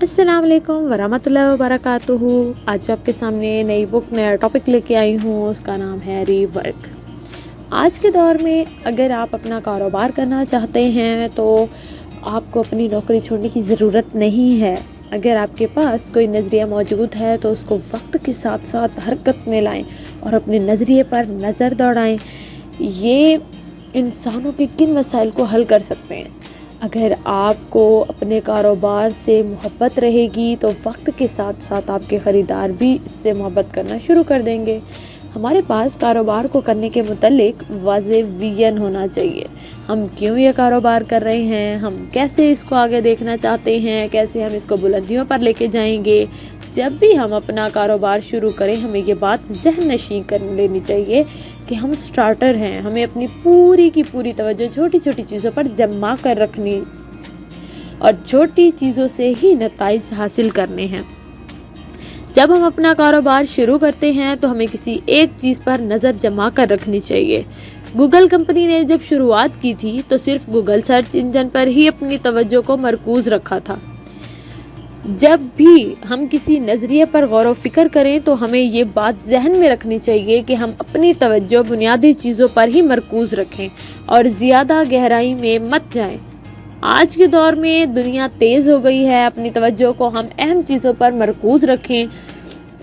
अस्सलाम वालेकुम वरहमतुल्लाहि वबरकातुहू। आज आपके सामने नई बुक नया टॉपिक लेके आई हूँ, उसका नाम है रीवर्क। आज के दौर में अगर आप अपना कारोबार करना चाहते हैं तो आपको अपनी नौकरी छोड़ने की ज़रूरत नहीं है। अगर आपके पास कोई नज़रिया मौजूद है तो उसको वक्त के साथ साथ हरकत में लाएं और अपने नज़रिए पर नज़र दौड़ाएं। ये इंसानों के किन मसाइल को हल कर सकते हैं। अगर आपको अपने कारोबार से मोहब्बत रहेगी तो वक्त के साथ साथ आपके ख़रीदार भी इससे मोहब्बत करना शुरू कर देंगे। हमारे पास कारोबार को करने के मुतल्लिक वाज़ेह विज़न होना चाहिए। हम क्यों ये कारोबार कर रहे हैं, हम कैसे इसको आगे देखना चाहते हैं, कैसे हम इसको बुलंदियों पर लेके जाएंगे। जब भी हम अपना कारोबार शुरू करें हमें ये बात ज़हन नशीं कर लेनी चाहिए कि हम स्टार्टर हैं। हमें अपनी पूरी की पूरी तवज्जो छोटी छोटी चीज़ों पर जमा कर रखनी और छोटी चीज़ों से ही नताइज हासिल करने हैं। जब हम अपना कारोबार शुरू करते हैं तो हमें किसी एक चीज़ पर नज़र जमा कर रखनी चाहिए। गूगल कंपनी ने जब शुरुआत की थी तो सिर्फ गूगल सर्च इंजन पर ही अपनी तवज्जो को मरकूज़ रखा था। जब भी हम किसी नज़रिए पर गौर व फिक्र करें तो हमें ये बात जहन में रखनी चाहिए कि हम अपनी तवज्जो बुनियादी चीज़ों पर ही मरकूज़ रखें और ज़्यादा गहराई में मत जाएं। आज के दौर में दुनिया तेज़ हो गई है, अपनी तवज्जो को हम अहम चीज़ों पर मरकूज़ रखें।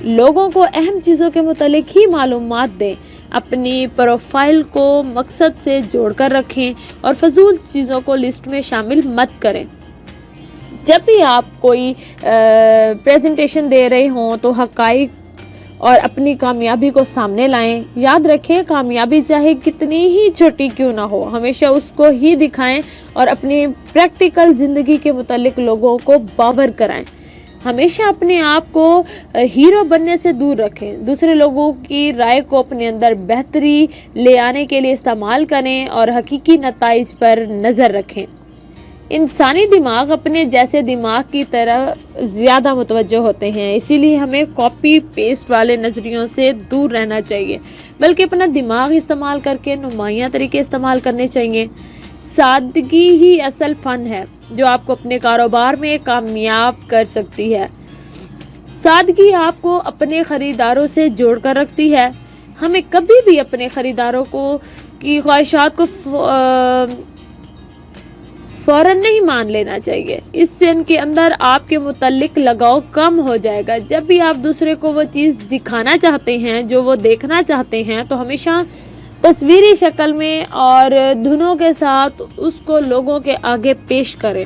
लोगों को अहम चीज़ों के मुतालिक ही मालूमात दें, अपनी प्रोफाइल को मकसद से जोड़ कर रखें और फजूल चीज़ों को लिस्ट में शामिल मत करें। जब भी आप कोई प्रेजेंटेशन दे रहे हों तो हक़ाइक़ और अपनी कामयाबी को सामने लाएं। याद रखें, कामयाबी चाहे कितनी ही छोटी क्यों ना हो, हमेशा उसको ही दिखाएं और अपनी प्रैक्टिकल ज़िंदगी के मुतालिक लोगों को बावर कराएं। हमेशा अपने आप को हीरो बनने से दूर रखें। दूसरे लोगों की राय को अपने अंदर बेहतरी ले आने के लिए इस्तेमाल करें और हकीकी नताइज पर नज़र रखें। इंसानी दिमाग अपने जैसे दिमाग की तरफ ज़्यादा मुतवज्जो होते हैं, इसीलिए हमें कॉपी पेस्ट वाले नज़रियों से दूर रहना चाहिए, बल्कि अपना दिमाग इस्तेमाल करके नुमायाँ तरीके इस्तेमाल करने चाहिए। सादगी ही असल फ़न है जो आपको अपने कारोबार में कामयाब कर सकती है। सादगी आपको अपने ख़रीदारों से जोड़ कर रखती है। हमें कभी भी अपने ख़रीदारों की ख्वाहिशात को फ़ौरन नहीं मान लेना चाहिए। इससे उनके अंदर आपके मुतल्लिक लगाव कम हो जाएगा। जब भी आप दूसरे को वो चीज़ दिखाना चाहते हैं जो वो देखना चाहते हैं तो हमेशा तस्वीरी शक्ल में और धुनों के साथ उसको लोगों के आगे पेश करें।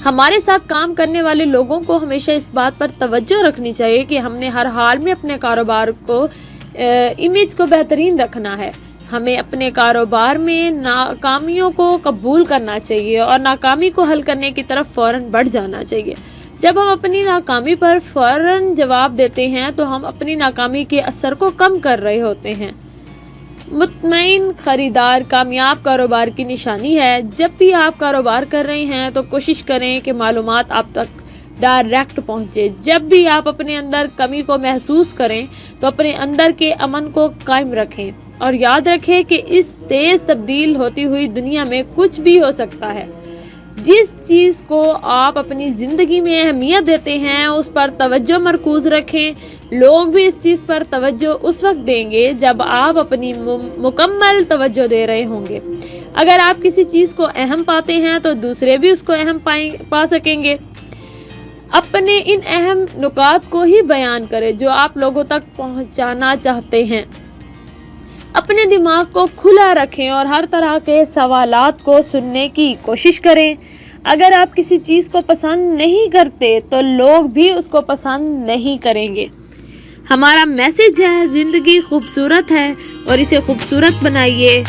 हमारे साथ काम करने वाले लोगों को हमेशा इस बात पर तवज्जो रखनी चाहिए कि हमने हर हाल में अपने कारोबार को इमेज को बेहतरीन रखना है। हमें अपने कारोबार में नाकामियों को कबूल करना चाहिए और नाकामी को हल करने की तरफ फ़ौरन बढ़ जाना चाहिए। जब हम अपनी नाकामी पर फ़ौरन जवाब देते हैं तो हम अपनी नाकामी के असर को कम कर रहे होते हैं। मुतमईन ख़रीदार कामयाब कारोबार की निशानी है। जब भी आप कारोबार कर रहे हैं तो कोशिश करें कि मालूमात आप तक डायरेक्ट पहुँचे। जब भी आप अपने अंदर कमी को महसूस करें तो अपने अंदर के अमन को कायम रखें और याद रखें कि इस तेज़ तब्दील होती हुई दुनिया में कुछ भी हो सकता है। जिस चीज़ को आप अपनी ज़िंदगी में अहमियत देते हैं उस पर तवज्जो मरकूज़ रखें। लोग भी इस चीज़ पर तवज्जो उस वक्त देंगे जब आप अपनी मुकम्मल तवज्जो दे रहे होंगे। अगर आप किसी चीज़ को अहम पाते हैं तो दूसरे भी उसको अहम पा सकेंगे। अपने इन अहम नुकात को ही बयान करें जो आप लोगों तक पहुंचाना चाहते हैं। अपने दिमाग को खुला रखें और हर तरह के सवालात को सुनने की कोशिश करें। अगर आप किसी चीज़ को पसंद नहीं करते तो लोग भी उसको पसंद नहीं करेंगे। हमारा मैसेज है, ज़िंदगी खूबसूरत है और इसे खूबसूरत बनाइए।